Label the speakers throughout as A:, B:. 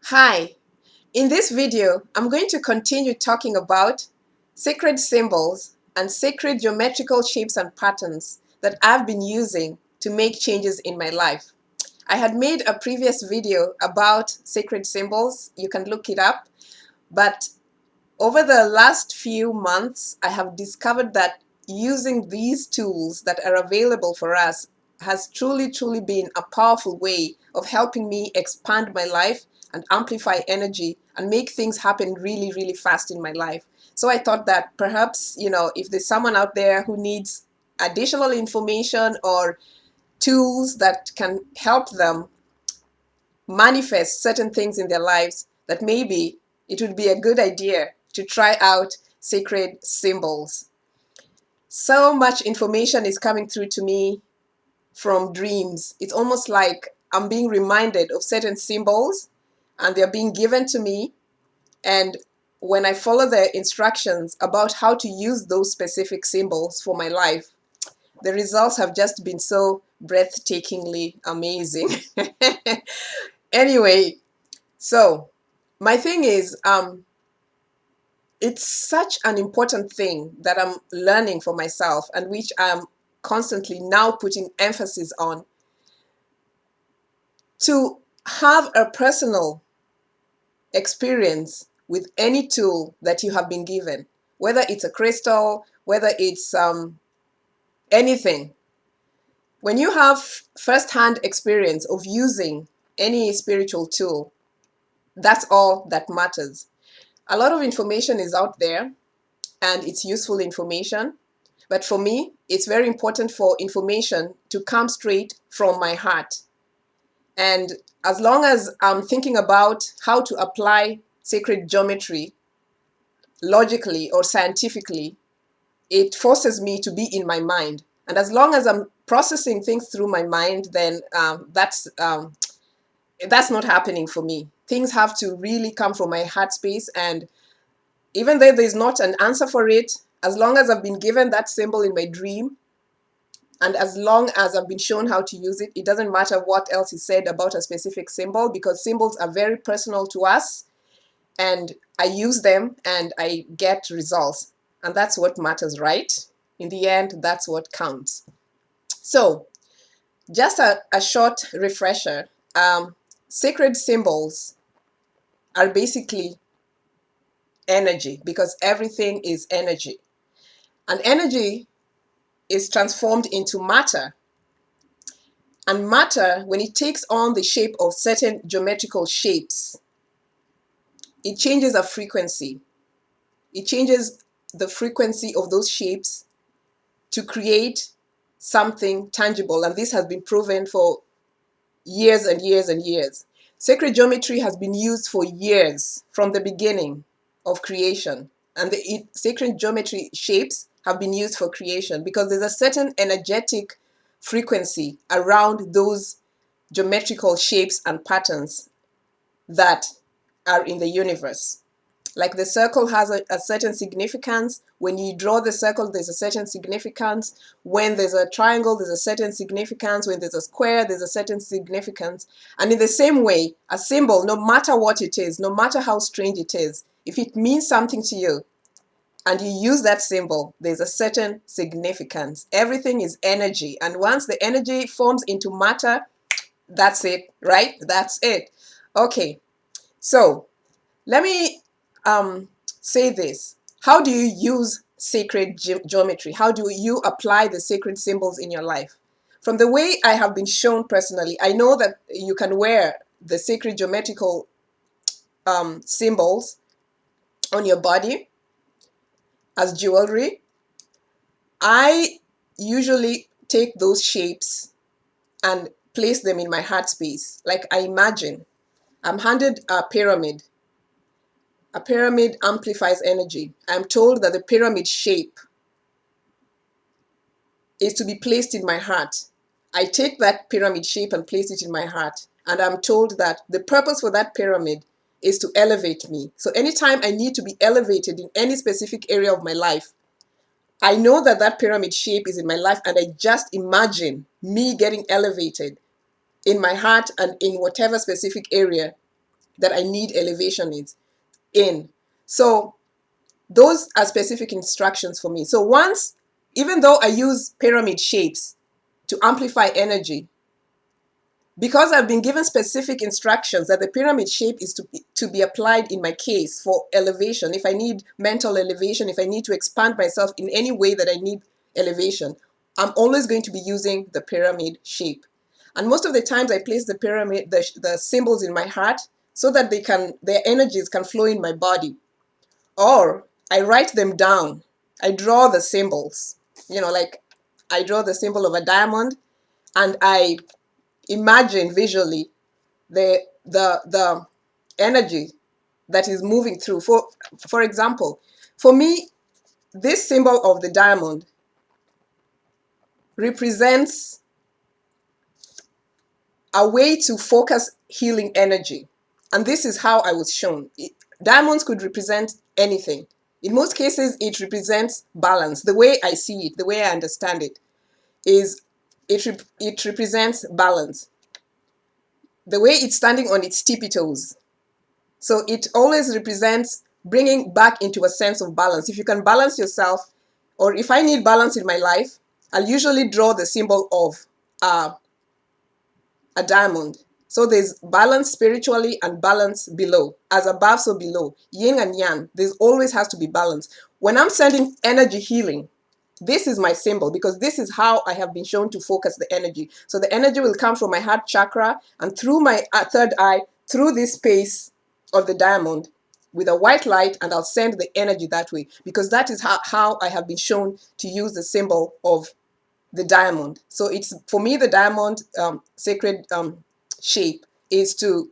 A: Hi, in this video, I'm going to continue talking about sacred symbols and sacred geometrical shapes and patterns that I've been using to make changes in my life. I had made a previous video about sacred symbols. You can look it up. But over the last few months, I have discovered that using these tools that are available for us has truly been a powerful way of helping me expand my life and amplify energy and make things happen really fast in my life. So I thought that perhaps, if there's someone out there who needs additional information or tools that can help them manifest certain things in their lives, that maybe it would be a good idea to try out sacred symbols. So much information is coming through to me from dreams. It's almost like I'm being reminded of certain symbols and they're being given to me. And when I follow the instructions about how to use those specific symbols for my life, the results have just been so breathtakingly amazing. Anyway, so my thing is, it's such an important thing that I'm learning for myself and which I'm constantly now putting emphasis on, to have a personal experience with any tool that you have been given, whether it's a crystal, whether it's anything. When you have first-hand experience of using any spiritual tool, that's all that matters. A lot of information is out there and it's useful information. But for me, it's very important for information to come straight from my heart. And as long as I'm thinking about how to apply sacred geometry logically or scientifically, it forces me to be in my mind. And as long as I'm processing things through my mind, then that's not happening for me. Things have to really come from my heart space. And even though there's not an answer for it, as long as I've been given that symbol in my dream, and as long as I've been shown how to use it, it doesn't matter what else is said about a specific symbol, because symbols are very personal to us, and I use them and I get results. And that's what matters, right? In the end, that's what counts. So just a short refresher. Sacred symbols are basically energy, because everything is energy. And energy is transformed into matter. And matter, when it takes on the shape of certain geometrical shapes, it changes a frequency. It changes the frequency of those shapes to create something tangible. And this has been proven for years and years and years. Sacred geometry has been used for years from the beginning of creation. And the sacred geometry shapes have been used for creation because there's a certain energetic frequency around those geometrical shapes and patterns that are in the universe. Like the circle has a certain significance. When you draw the circle, there's a certain significance. When there's a triangle, there's a certain significance. When there's a square, there's a certain significance. And in the same way, a symbol, no matter what it is, no matter how strange it is, if it means something to you and you use that symbol, there's a certain significance. Everything is energy. And once the energy forms into matter, that's it, right? That's it. Okay, so let me say this. How do you use sacred geometry? How do you apply the sacred symbols in your life? From the way I have been shown personally, I know that you can wear the sacred geometrical symbols on your body as jewelry. I usually take those shapes and place them in my heart space. Like I imagine I'm handed a pyramid. A pyramid amplifies energy. I'm told that the pyramid shape is to be placed in my heart. I take that pyramid shape and place it in my heart. And I'm told that the purpose for that pyramid is to elevate me. So anytime I need to be elevated in any specific area of my life, I know that that pyramid shape is in my life, and I just imagine me getting elevated in my heart and in whatever specific area that I need elevation in. So those are specific instructions for me. So once, even though I use pyramid shapes to amplify energy, because I've been given specific instructions that the pyramid shape is to be applied in my case for elevation, if I need mental elevation, if I need to expand myself in any way that I need elevation, I'm always going to be using the pyramid shape. And most of the times I place the pyramid, the symbols in my heart so that their energies can flow in my body. Or I write them down. I draw the symbols, like I draw the symbol of a diamond and I imagine visually the energy that is moving through. For example, for me, this symbol of the diamond represents a way to focus healing energy. And this is how I was shown. Diamonds could represent anything. In most cases, it represents balance. The way I see it, the way I understand it, is it represents balance. The way it's standing on its tippy toes. So it always represents bringing back into a sense of balance. If you can balance yourself, or if I need balance in my life, I'll usually draw the symbol of a diamond. So there's balance spiritually and balance below. As above, so below. Yin and yang. There's always has to be balance. When I'm sending energy healing, this is my symbol because this is how I have been shown to focus the energy. So the energy will come from my heart chakra and through my third eye, through this space of the diamond with a white light, and I'll send the energy that way because that is how I have been shown to use the symbol of the diamond. So it's, for me, the diamond sacred shape is to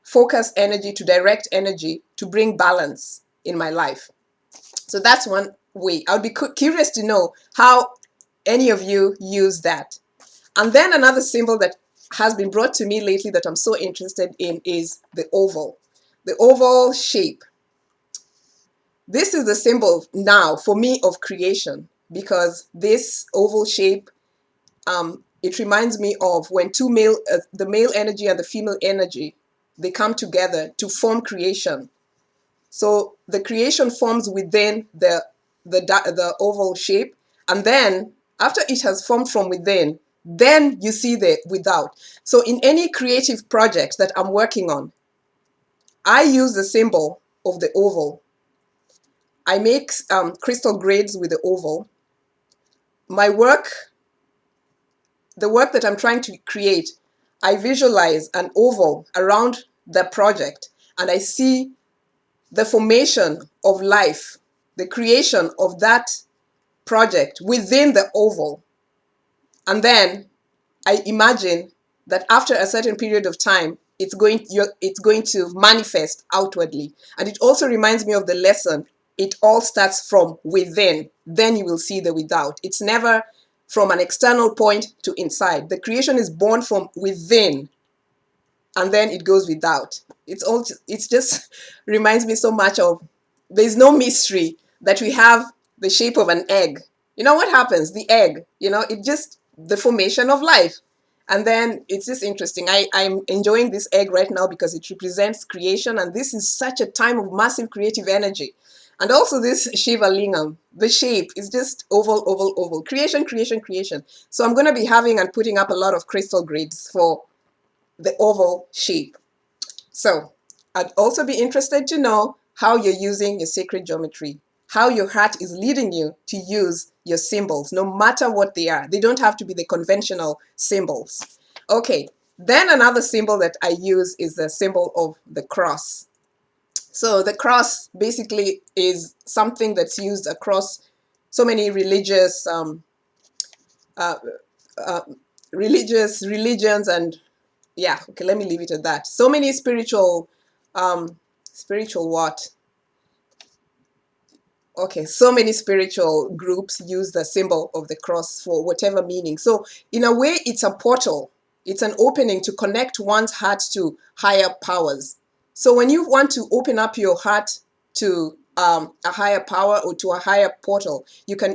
A: focus energy, to direct energy, to bring balance in my life. So that's one way. I would be curious to know how any of you use that. And then another symbol that has been brought to me lately that I'm so interested in is the oval. The oval shape. This is the symbol now for me of creation because this oval shape, it reminds me of when the male energy and the female energy, they come together to form creation. So the creation forms within the oval shape, and then after it has formed from within, then you see the without. So in any creative project that I'm working on, I use the symbol of the oval. I make crystal grids with the oval. My work, the work that I'm trying to create, I visualize an oval around the project, and I see the formation of life, the creation of that project within the oval. And then I imagine that after a certain period of time, it's going to manifest outwardly. And it also reminds me of the lesson, it all starts from within. Then you will see the without. It's never from an external point to inside. The creation is born from within, and then it goes without. It's just reminds me so much of, there's no mystery that we have the shape of an egg. You know what happens? The egg, it just the formation of life. And then it's just interesting. I'm enjoying this egg right now because it represents creation, and this is such a time of massive creative energy. And also this Shiva Lingam, the shape is just oval, oval, oval. Creation, creation, creation. So I'm going to be having and putting up a lot of crystal grids for the oval shape. So I'd also be interested to know how you're using your sacred geometry, how your heart is leading you to use your symbols, no matter what they are. They don't have to be the conventional symbols. Okay, then another symbol that I use is the symbol of the cross. So the cross basically is something that's used across so many religious uh, religions, and yeah, okay, let me leave it at that. So many spiritual what? Okay, so many spiritual groups use the symbol of the cross for whatever meaning. So in a way, it's a portal. It's an opening to connect one's heart to higher powers. So when you want to open up your heart to a higher power or to a higher portal, you can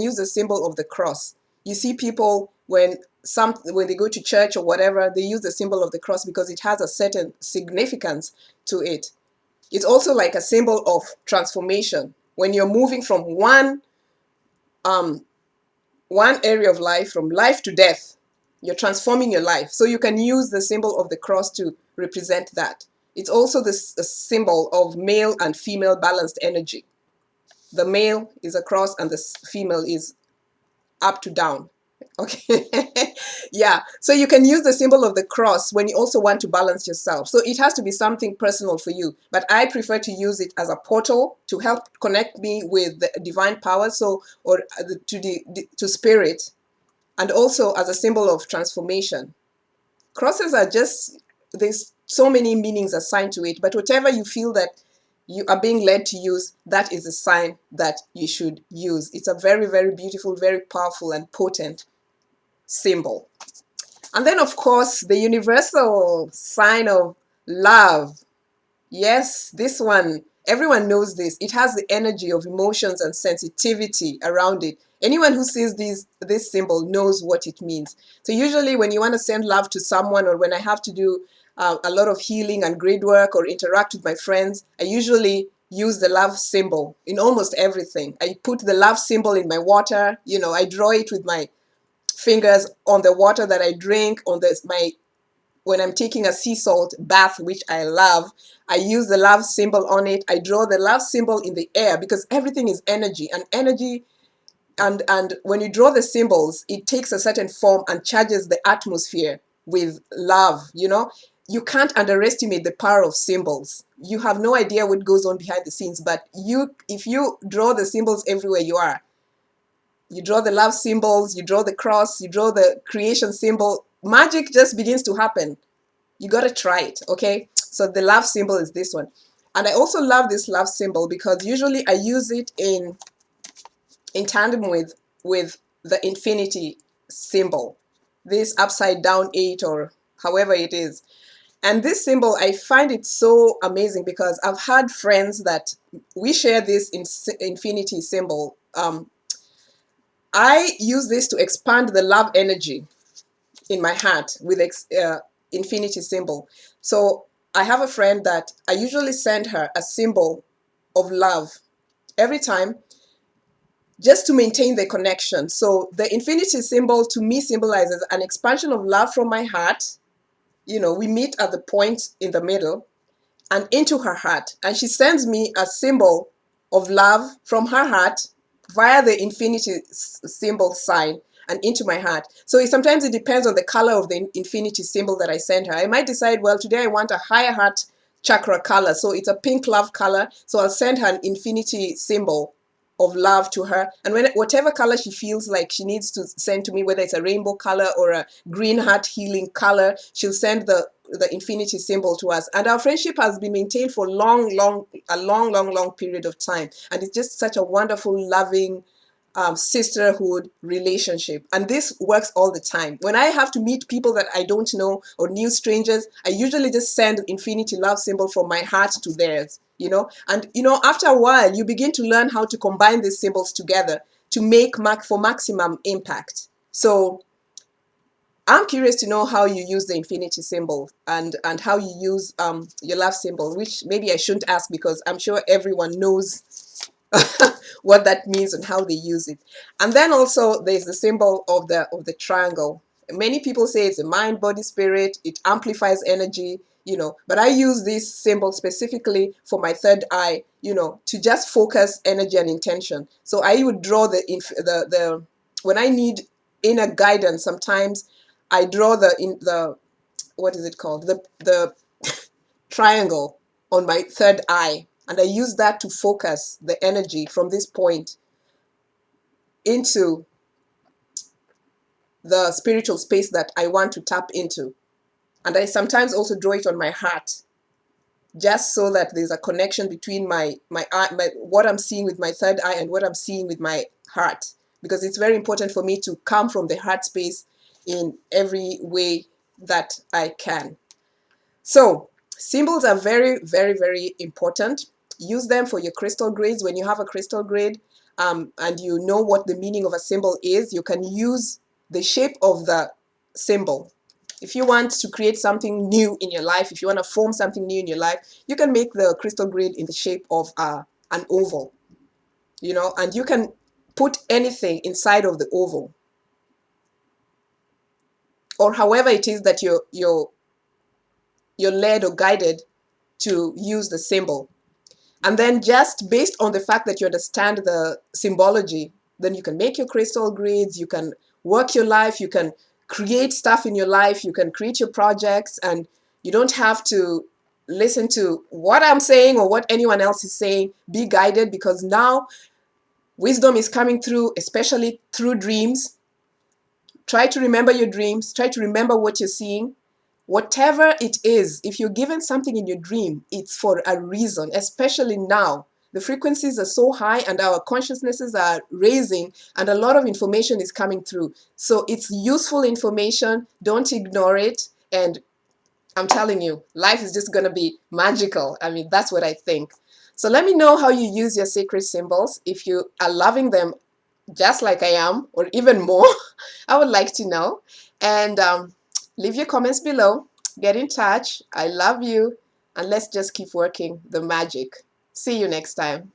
A: use the symbol of the cross. You see people when when they go to church or whatever, they use the symbol of the cross because it has a certain significance to it. It's also like a symbol of transformation. When you're moving from um, one area of life, from life to death, you're transforming your life. So you can use the symbol of the cross to represent that. It's also this a symbol of male and female balanced energy. The male is a cross and the female is up to down. Okay. Yeah, so you can use the symbol of the cross when you also want to balance yourself. So it has to be something personal for you, but I prefer to use it as a portal to help connect me with the divine power, so, or to spirit, and also as a symbol of transformation. Crosses are just, there's so many meanings assigned to it, but whatever you feel that you are being led to use, that is a sign that you should use. It's a very, very beautiful, very powerful and potent symbol. And then, of course, the universal sign of love. Yes, this one, everyone knows this. It has the energy of emotions and sensitivity around it. Anyone who sees this symbol knows what it means. So usually when you want to send love to someone, or when I have to do a lot of healing and grid work or interact with my friends, I usually use the love symbol in almost everything. I put the love symbol in my water. I draw it with my fingers on the water that I drink, on when I'm taking a sea salt bath, which I love, I use the love symbol on it. I draw the love symbol in the air because everything is energy, and energy, and when you draw the symbols, it takes a certain form and charges the atmosphere with love. You can't underestimate the power of symbols. You have no idea what goes on behind the scenes, but if you draw the symbols everywhere you are, you draw the love symbols, you draw the cross, you draw the creation symbol, magic just begins to happen. You got to try it, okay? So the love symbol is this one. And I also love this love symbol because usually I use it in tandem with the infinity symbol, this upside down 8 or however it is. And this symbol, I find it so amazing because I've had friends that we share this infinity symbol. I use this to expand the love energy in my heart with infinity symbol. So I have a friend that I usually send her a symbol of love every time, just to maintain the connection. So the infinity symbol to me symbolizes an expansion of love from my heart. We meet at the point in the middle and into her heart. And she sends me a symbol of love from her heart via the infinity symbol sign and into my heart. So sometimes it depends on the color of the infinity symbol that I send her. I might decide, well, today I want a higher heart chakra color. So it's a pink love color. So I'll send her an infinity symbol of love to her. And whatever color she feels like she needs to send to me, whether it's a rainbow color or a green heart healing color, she'll send the infinity symbol to us. And our friendship has been maintained for a long period of time. And it's just such a wonderful, loving sisterhood relationship. And this works all the time. When I have to meet people that I don't know or new strangers, I usually just send infinity love symbol from my heart to theirs. And after a while, you begin to learn how to combine these symbols together to make for maximum impact. So I'm curious to know how you use the infinity symbol and how you use your love symbol, which maybe I shouldn't ask because I'm sure everyone knows what that means and how they use it. And then also there's the symbol of the triangle. Many people say it's a mind, body, spirit. It amplifies energy, but I use this symbol specifically for my third eye, to just focus energy and intention. So I would draw the when I need inner guidance, sometimes I draw the what is it called? The triangle on my third eye, and I use that to focus the energy from this point into the spiritual space that I want to tap into. And I sometimes also draw it on my heart, just so that there's a connection between my eye, what I'm seeing with my third eye and what I'm seeing with my heart, because it's very important for me to come from the heart space in every way that I can. So symbols are very, very, very important. Use them for your crystal grids. When you have a crystal grid and you know what the meaning of a symbol is, you can use the shape of the symbol. If you want to create something new in your life, if you want to form something new in your life, you can make the crystal grid in the shape of an oval, you know, and you can put anything inside of the oval, or however it is that you're led or guided to use the symbol. And then just based on the fact that you understand the symbology, then you can make your crystal grids, you can work your life, you can create stuff in your life, you can create your projects, and you don't have to listen to what I'm saying or what anyone else is saying. Be guided, because now wisdom is coming through, especially through dreams. Try to remember your dreams, try to remember what you're seeing. Whatever it is, if you're given something in your dream, it's for a reason, especially now. The frequencies are so high and our consciousnesses are raising, and a lot of information is coming through. So it's useful information. Don't ignore it. And I'm telling you, life is just going to be magical. I mean, that's what I think. So let me know how you use your sacred symbols. If you are loving them just like I am, or even more, I would like to know. And leave your comments below. Get in touch. I love you. And let's just keep working the magic. See you next time.